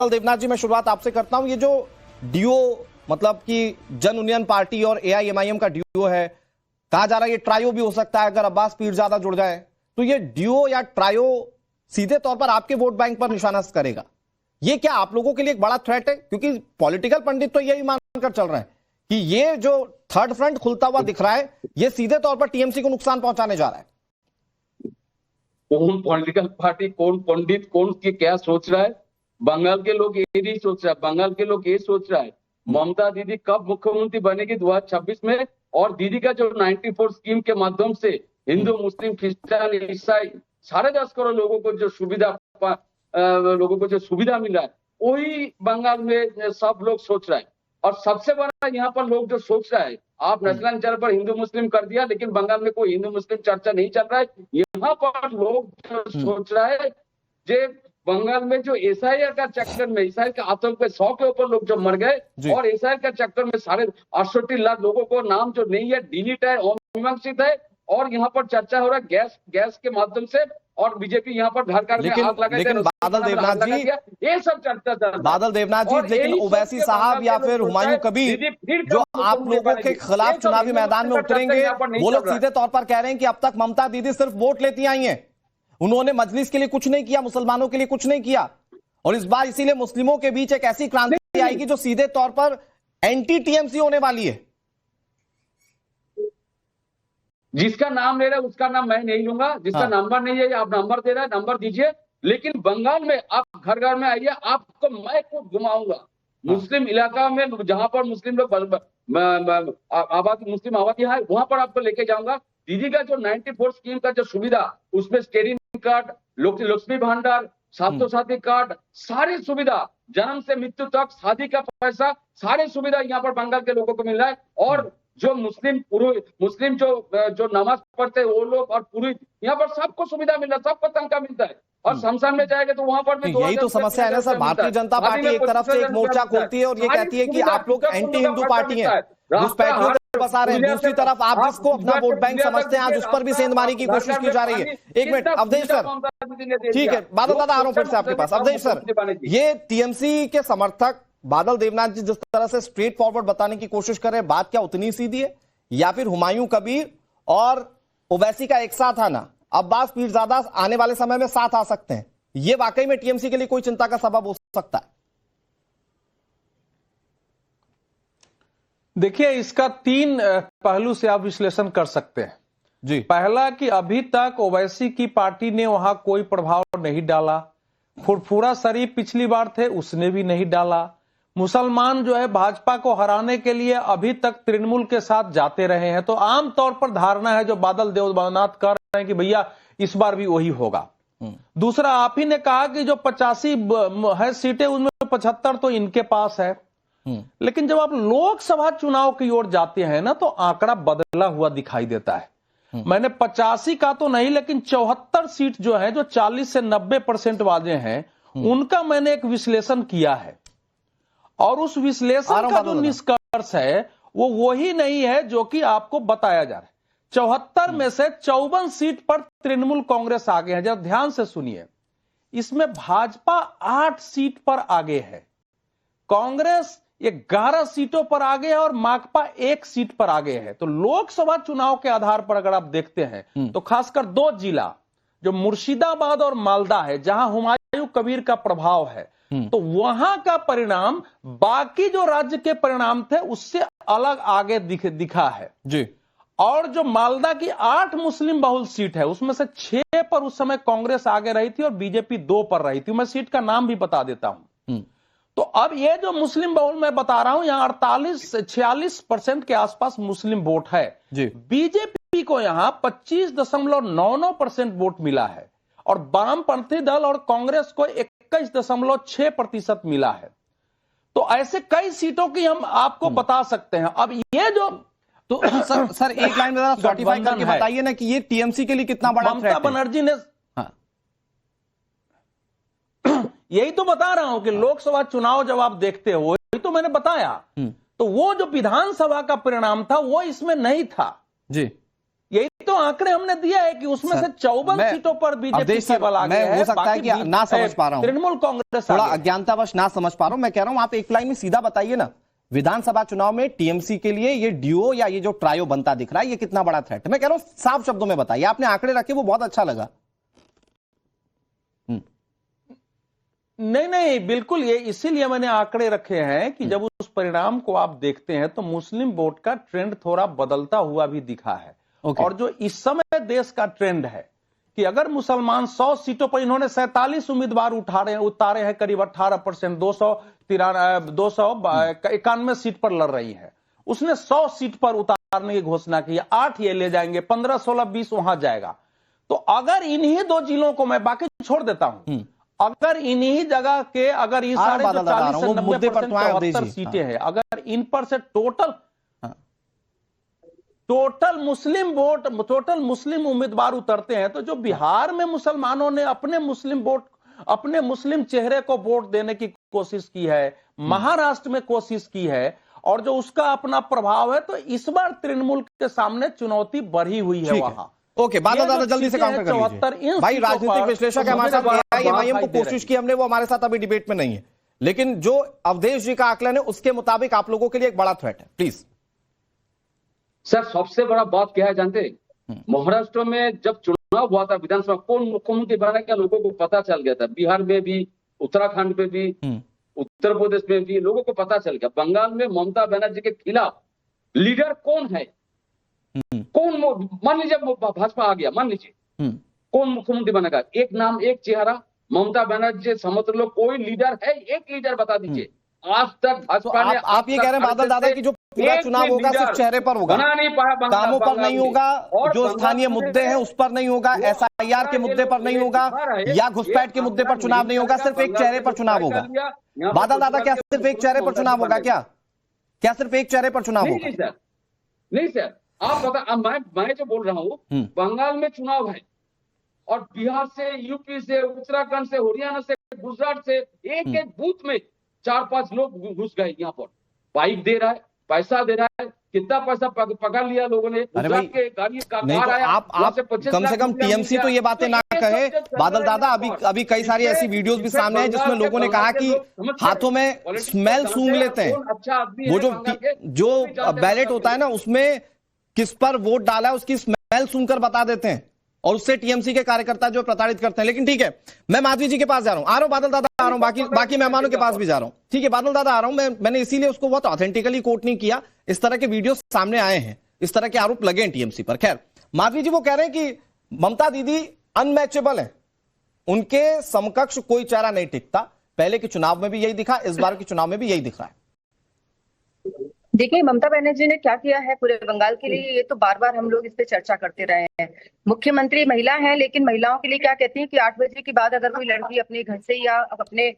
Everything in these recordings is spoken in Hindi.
देवनाथ जी, मैं शुरुआत आपसे करता हूं। ये जो डीओ मतलब कि जन यूनियन पार्टी और एआईएमआईएम का डीओ है, कहा जा रहा है ये ट्रायो भी हो सकता है अगर अब्बास पीरजादा जुड़ जाए। तो ये डीओ या ट्रायो सीधे तौर पर आपके वोट बैंक पर निशाना करेगा। ये क्या आप लोगों के लिए एक बड़ा थ्रेट है? क्योंकि पॉलिटिकल पंडित तो यही मानकर चल रहे हैं कि ये जो थर्ड फ्रंट खुलता हुआ दिख रहा है, ये सीधे तौर पर टीएमसी को नुकसान पहुंचाने जा रहा है। कौन पॉलिटिकल पार्टी, कौन पंडित, कौन के क्या सोच रहा है? बंगाल के लोग ये नहीं सोच रहा है। बंगाल के लोग ये सोच रहा है ममता दीदी कब मुख्यमंत्री बनेगी 2026 में, और दीदी का जो 94 स्कीम के माध्यम से हिंदू, मुस्लिम, क्रिश्चियन, ईसाई साढ़े 10 करोड़ लोगों को जो सुविधा मिल रहा है, वही बंगाल में सब लोग सोच रहा है। और सबसे बड़ा यहाँ पर लोग जो सोच रहा है, आप नेशनल चैनल पर हिंदू मुस्लिम कर दिया, लेकिन बंगाल में कोई हिंदू मुस्लिम चर्चा नहीं चल रहा है। यहाँ पर लोग जो सोच रहा है जे बंगाल में जो एसआईआर का चक्कर में, एसआईआर के आतंक में 100 के ऊपर लोग जो मर गए, और एसआईआर का चक्कर में 68 लाख लोगों को नाम जो नहीं है, डिलीट है, अमीमांसित है, और यहाँ पर चर्चा हो रहा है गैस के माध्यम से, और बीजेपी यहाँ पर घर घर में आग लगाई। लेकिन बादल देवनाथ जी, ये सब चर्चा चल रहा है। बादल देवनाथ जी, लेकिन ओवैसी साहब या फिर हुमायूं कबीर जो आप लोगों के खिलाफ चुनावी मैदान में उतरेंगे, वो लोग सीधे तौर पर कह रहे हैं कि अब तक ममता दीदी सिर्फ वोट लेती आई हैं, उन्होंने मजलिस के लिए कुछ नहीं किया, मुसलमानों के लिए कुछ नहीं किया, और इस बार इसीलिए मुस्लिमों के बीच एक ऐसी क्रांति आएगी जो सीधे तौर पर एंटी टीएमसी होने वाली है। जिसका नाम ले रहा है उसका नाम मैं नहीं लूंगा, जिसका नंबर नहीं है, आप नंबर दे रहे हैं, नंबर दीजिए, लेकिन बंगाल में आप घर घर में आइए, आपको मैं खुद घुमाऊंगा। मुस्लिम इलाका में जहां पर मुस्लिम लोग मुस्लिम आबादी है, वहां पर आपको लेके जाऊंगा। दीदी का जो 94 स्कीम का जो सुविधा, उसमें स्टेरिंग कार्ड, लक्ष्मी भंडार, सातों साथी कार्ड, सारी सुविधा, जन्म से मृत्यु तक, शादी का पैसा, सारी सुविधा यहाँ पर बंगाल के लोगों को मिल रहा है। और जो मुस्लिम जो नमाज पढ़ते हैं वो लोग, और पुरोहित, यहाँ पर सबको सुविधा मिल रहा है, सबको तनख्वाह मिलता है। और शमशान में जाएगा तो वहां पर भी यही तो समस्या है ना सर। भारतीय जनता पार्टी एक तरफ से एक मोर्चा खोलती है और ये कहती है कि आप लोग एंटी हिंदू पार्टी हैं, घुसपैठियों को बसा रहे हैं। दूसरी तरफ आप जिसको अपना वोट बैंक समझते हैं, आज उस पर भी सेंधमारी की कोशिश की जा रही है। एक मिनट अवधेश सर, ठीक है, बादल दादा आ रहा हूं फिर से आपके पास। अवधेश सर, ये टीएमसी के समर्थक बादल देवनाथ जी जिस तरह से स्ट्रेट फॉरवर्ड बताने की कोशिश कर रहे हैं, बात क्या उतनी सीधी है, या फिर हुमायूं कबीर और ओवैसी का एक साथ आना, अब्बास पीरजादा आने वाले समय में साथ आ सकते हैं, ये वाकई में टीएमसी के लिए कोई चिंता का सबब हो सकता है? देखिए, इसका 3 पहलू से आप विश्लेषण कर सकते हैं जी। पहला कि अभी तक ओवैसी की पार्टी ने वहां कोई प्रभाव नहीं डाला। फुरफुरा शरीफ पिछली बार थे, उसने भी नहीं डाला। मुसलमान जो है भाजपा को हराने के लिए अभी तक तृणमूल के साथ जाते रहे हैं। तो आमतौर पर धारणा है जो बादल देवनाथ कर रहे हैं कि भैया इस बार भी वही होगा। दूसरा, आप ही ने कहा कि जो 85 है सीटें, उनमें 75 तो इनके पास है। लेकिन जब आप लोकसभा चुनाव की ओर जाते हैं ना, तो आंकड़ा बदला हुआ दिखाई देता है। मैंने 85 का तो नहीं, लेकिन 74 सीट जो है, जो 40 से 90% वाले हैं, उनका मैंने एक विश्लेषण किया है, और उस विश्लेषण का जो निष्कर्ष है वो वही नहीं है जो कि आपको बताया जा रहा है। 74 में से 54 सीट पर तृणमूल कांग्रेस आगे है। जरा ध्यान से सुनिए, इसमें भाजपा 8 सीट पर आगे है, कांग्रेस 11 सीटों पर आगे है, और माकपा 1 सीट पर आगे है। तो लोकसभा चुनाव के आधार पर अगर आप देखते हैं तो खासकर 2 जिला जो मुर्शिदाबाद और मालदा है, जहां हुमायूं कबीर का प्रभाव है, तो वहां का परिणाम बाकी जो राज्य के परिणाम थे उससे अलग आगे दिखा है जी। और जो मालदा की 8 मुस्लिम बहुल सीट है, उसमें से 6 पर उस समय कांग्रेस आगे रही थी और बीजेपी 2 पर रही थी। मैं सीट का नाम भी बता देता हूं। तो अब ये जो मुस्लिम बहुल मैं बता रहा हूं, यहां 46% के आसपास मुस्लिम वोट है जी। बीजेपी को यहां 25.99% वोट मिला है, और वामपंथी दल और कांग्रेस को 21.6% मिला है। तो ऐसे कई सीटों की हम आपको बता सकते हैं। अब ये जो तो सर एक लाइन में सर्टिफाई करके बताइए ना कि ये टीएमसी के लिए कितना बड़ा थ्रेट है? ममता बनर्जी ने यही तो बता रहा हूं कि लोकसभा चुनाव जब आप देखते हो, वही तो मैंने बताया। तो वो जो विधानसभा का परिणाम था वो इसमें नहीं था जी। यही तो आंकड़े हमने दिया है कि उसमें से 54 सीटों पर बीजेपी केवल आ गया है। हो सकता है कि ना समझ पा रहा हूं, तृणमूल कांग्रेस थोड़ा अज्ञानतावश ना समझ पा रहा हूं। मैं कह रहा हूं आप एक लाइन में सीधा बताइए ना, विधानसभा चुनाव में टीएमसी के लिए ये ड्यूओ या ये जो ट्रायो बनता दिख रहा है, ये कितना बड़ा थ्रेट है? मैं कह रहा हूं साफ शब्दों में बताइए। आपने आंकड़े रखे वो बहुत अच्छा लगा। नहीं, बिल्कुल ये इसीलिए मैंने आंकड़े रखे हैं कि जब उस परिणाम को आप देखते हैं तो मुस्लिम वोट का ट्रेंड थोड़ा बदलता हुआ भी दिखा है। और जो इस समय देश का ट्रेंड है कि अगर मुसलमान 100 सीटों पर, इन्होंने 47 उम्मीदवार उतारे हैं, करीब 18%, 291 सीट पर लड़ रही है। उसने 100 सीट पर उतारने की घोषणा की, 8 ये ले जाएंगे, 15, 16, 20 वहां जाएगा। तो अगर इन्हीं 2 जिलों को, मैं बाकी छोड़ देता हूं, अगर इन्हीं जगह के, अगर इस सारे 40 से 90% 74 सीटें हैं, अगर इन पर से टोटल मुस्लिम उम्मीदवार उतरते हैं, तो जो बिहार में मुसलमानों ने अपने मुस्लिम चेहरे को वोट देने की कोशिश की है, महाराष्ट्र में कोशिश की है, और जो उसका अपना प्रभाव है, तो इस बार तृणमूल के सामने चुनौती बढ़ी हुई है वहां। ओके, बादल दादा जल्दी से काउंटर कर लीजिए। भाई राजनीतिक विश्लेषक है हमारे साथ, एआईएमआईएम को कोशिश की हमने, वो हमारे साथ अभी डिबेट में नहीं है, लेकिन जो अवधेश जी का आकलन है उसके मुताबिक आप लोगों के लिए एक बड़ा थ्रेट है। प्लीज सर, सबसे बड़ा बात क्या है जानते हैं? महाराष्ट्र में जब चुनाव हुआ था विधानसभा, कौन मुख्यमंत्री बना क्या लोगों को पता चल गया था। बिहार में भी, उत्तराखंड में भी, उत्तर प्रदेश में भी लोगों को पता चल गया। बंगाल में ममता बनर्जी के खिलाफ लीडर कौन है, कौन, मान लीजिए भाजपा आ गया, मान लीजिए कौन मुख्यमंत्री बनेगा? एक नाम, एक चेहरा, ममता बनर्जी। समझ लो कोई लीडर है, एक लीडर बता दीजिए। आज तक भाजपा ने, आप ये कह रहे हैं बादल दादा की जो पूरा चुनाव होगा सिर्फ चेहरे पर होगा, नहीं पाया, कामों पर नहीं होगा, जो स्थानीय मुद्दे हैं उस पर नहीं होगा, एसआईआर के मुद्दे पर नहीं होगा, या घुसपैठ के मुद्दे पर चुनाव नहीं होगा, सिर्फ एक चेहरे पर चुनाव होगा। बादल दादा, क्या सिर्फ एक चेहरे पर चुनाव होगा? क्या सिर्फ एक चेहरे पर चुनाव होगा? नहीं सर, आप बता, मैं जो बोल रहा हूँ, बंगाल में चुनाव है और बिहार से, यूपी से, उत्तराखंड से, हरियाणा से, गुजरात से, एक एक बूथ में 4-5 लोग घुस गए। यहाँ पर बाइक दे रहा है, पैसा दे रहा है, कितना पैसा पकड़ लिया लोगों ने। अरे भाई नहीं, तो आप कम से कम टीएमसी तो ये बातें ना कहे। बादल दादा, अभी कई सारी ऐसी वीडियोस भी सामने हैं जिसमें लोगों ने कहा कि हाथों में स्मेल सूंघ लेते हैं। वो जो बैलेट होता है ना, उसमें किस पर वोट डाला है उसकी स्मेल सूंघकर बता देते हैं, और उससे टीएमसी के कार्यकर्ता जो प्रताड़ित करते हैं। लेकिन ठीक है, मैं माधवी जी के पास जा रहा हूं, बादल दादा आ रहा हूं, बाकी मेहमानों के पास भी जा रहा हूं। ठीक है, बादल दादा आ रहा हूं। मैंने इसीलिए उसको बहुत ऑथेंटिकली कोट नहीं किया। इस तरह के वीडियो सामने आए हैं, इस तरह के आरोप लगे हैं टीएमसी पर। खैर, माधवी जी वो कह रहे हैं कि ममता दीदी अनमैचेबल है, उनके समकक्ष कोई चेहरा नहीं टिकता। पहले के चुनाव में भी यही दिखा, इस बार के चुनाव में भी यही दिख रहा है। देखिए, ममता बनर्जी ने क्या किया है पूरे बंगाल के लिए, ये तो बार बार हम लोग इस पे चर्चा करते रहे हैं। मुख्यमंत्री महिला है, लेकिन महिलाओं के लिए क्या कहती है कि 8 बजे के बाद अगर कोई लड़की अपने घर से या अपने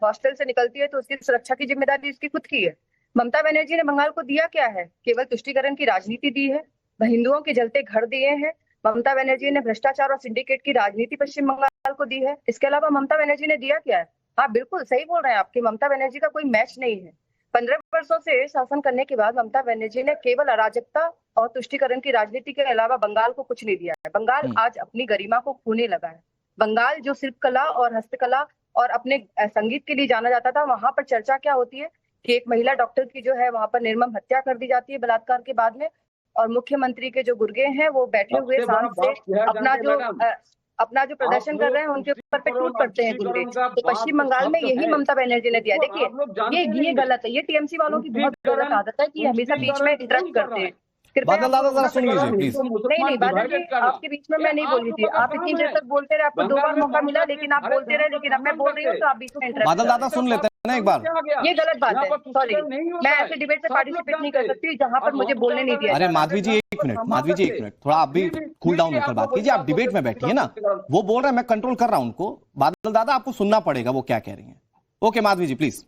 हॉस्टल से निकलती है तो उसकी सुरक्षा की जिम्मेदारी उसकी खुद की है। ममता बनर्जी ने बंगाल को दिया क्या है? केवल तुष्टीकरण की राजनीति दी है, हिंदुओं के जलते घर दिए हैं। ममता बनर्जी ने भ्रष्टाचार और सिंडिकेट की राजनीति पश्चिम बंगाल को दी है। इसके अलावा ममता बनर्जी ने दिया क्या है? हाँ, बिल्कुल सही बोल रहे हैं आपकी, ममता बनर्जी का कोई मैच नहीं है। 15 वर्षों से शासन करने के बाद ममता बनर्जी ने केवल अराजकता और तुष्टीकरण की राजनीति के अलावा बंगाल को कुछ नहीं दिया है। बंगाल आज अपनी गरिमा को खोने लगा है। बंगाल जो शिल्पकला और हस्तकला और अपने संगीत के लिए जाना जाता था, वहां पर चर्चा क्या होती है कि एक महिला डॉक्टर की जो है वहां पर निर्मम हत्या कर दी जाती है बलात्कार के बाद में, और मुख्यमंत्री के जो गुर्गे हैं वो बैठे हुए शांत से अपना जो प्रदर्शन कर रहे हैं उनके ऊपर पे टूट पड़ते हैं गुंडे। तो पश्चिम बंगाल में यही ममता बनर्जी ने दिया। देखिए, ये गलत है, ये टीएमसी वालों की बहुत गलत आदत है कि हमेशा बीच में इंटरप्ट करते हैं। बादल दादा जरा सुन लीजिए प्लीज। नहीं बादल जी, आपके बीच में मैं नहीं बोली थी, आप इतनी देर तक बोलते रहे, आपको 2 बार मौका मिला, लेकिन आप बोलते रहे, लेकिन अब मैं बोल रही हूँ तो आप बीच में इंटरप्ट। बादल दादा सुन लेते हैं ना एक बार। ये गलत बात है, सॉरी, मैं ऐसे डिबेट में पार्टिसिपेट नहीं कर सकती जहां पर मुझे बोलने नहीं दिया। अरे माधवी जी एक मिनट, थोड़ा आप भी कूल डाउन होकर बात कीजिए। आप डिबेट में बैठी है ना, वो बोल रहे हैं, मैं कंट्रोल कर रहा हूं उनको। बादल दादा आपको सुनना पड़ेगा वो क्या कह रही हैं। Okay Madhavi ji please.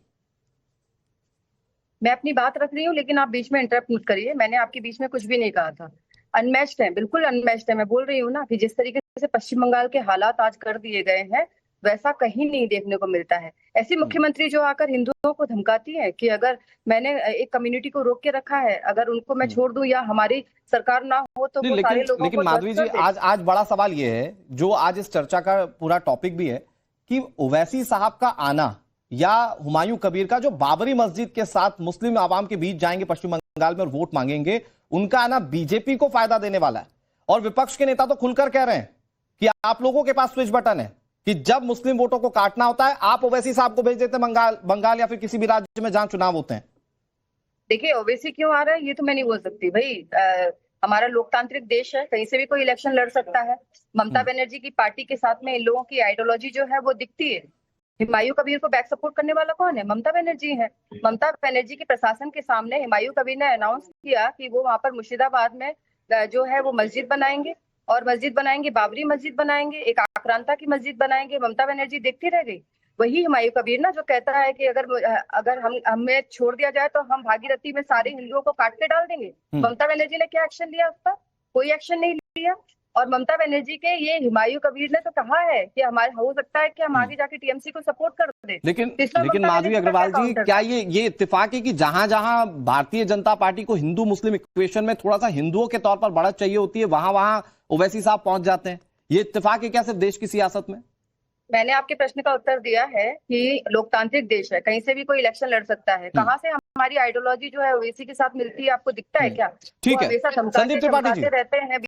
मैं अपनी बात रख रही हूँ, लेकिन आप बीच में इंटरप्ट मत करिए। मैंने आपके बीच में कुछ भी नहीं कहा था। अनमैच्ड है, बिल्कुल अनमैच्ड है। मैं बोल रही हूँ ना कि जिस तरीके से पश्चिम बंगाल के हालात आज कर दिए गए हैं, वैसा कहीं नहीं देखने को मिलता है। ऐसी मुख्यमंत्री जो आकर हिंदुओं को धमकाती है कि अगर मैंने एक कम्युनिटी को रोक के रखा है, अगर उनको मैं छोड़ दूं या हमारी सरकार ना हो तो वो सारे लोगों लेकिन को माधवी जी, आज बड़ा सवाल ये है, जो आज इस चर्चा का पूरा टॉपिक भी है, कि ओवैसी साहब का आना या हुमायूं कबीर का, जो बाबरी मस्जिद के साथ मुस्लिम आवाम के बीच जाएंगे पश्चिम बंगाल में और वोट मांगेंगे, उनका आना बीजेपी को फायदा देने वाला है। और विपक्ष के नेता तो खुलकर कह रहे हैं कि आप लोगों के पास स्विच बटन है कि जब मुस्लिम वोटों को काटना होता है आप ओवैसी साहब को भेज देते हैं बंगाल या फिर किसी भी राज्य में जहां चुनाव होते हैं। देखिए, ओवैसी क्यों आ रहा है ये तो मैं नहीं बोल सकती भाई। हमारा लोकतांत्रिक देश है, कहीं से भी कोई इलेक्शन लड़ सकता है। ममता बनर्जी की पार्टी के साथ में इन लोगों की आइडियोलॉजी जो है वो दिखती है। हुमायूं कबीर को बैक सपोर्ट करने वाला कौन है? ममता बनर्जी है। ममता बनर्जी के प्रशासन के सामने हुमायूं कबीर ने अनाउंस किया कि वो वहां पर मुर्शिदाबाद में जो है वो मस्जिद बनाएंगे, और मस्जिद बनाएंगे, बाबरी मस्जिद बनाएंगे, एक आक्रांता की मस्जिद बनाएंगे। ममता बनर्जी देखती रह गई। वही हुमायूं कबीर ना जो कहता है कि अगर हमें छोड़ दिया जाए तो हम भागीरथी में सारे हिंदुओं को काट के डाल देंगे। ममता बनर्जी ने क्या एक्शन लिया उस पर? कोई एक्शन नहीं लिया। और ममता बनर्जी के ये हुमायूं कबीर ने तो कहा है कि हमारे हो सकता है कि हम आगे जाके टीएमसी को सपोर्ट कर दें। लेकिन माधवी अग्रवाल जी, क्या ये इत्तेफाक है कि जहां जहां भारतीय जनता पार्टी को हिंदू मुस्लिम इक्वेशन में थोड़ा सा हिंदुओं के तौर पर बढ़त चाहिए होती है, वहां वहां ओवैसी साहब पहुंच जाते हैं? ये इत्तेफाक है क्या सिर्फ देश की सियासत में? मैंने आपके प्रश्न का उत्तर दिया है कि लोकतांत्रिक देश है, कहीं से भी कोई इलेक्शन लड़ सकता है। कहां से हमारी आइडियोलॉजी जो है ओवैसी के साथ मिलती है, आपको दिखता है क्या? ठीक है, हमेशा संदीप त्रिपाठी जी रहते हैं।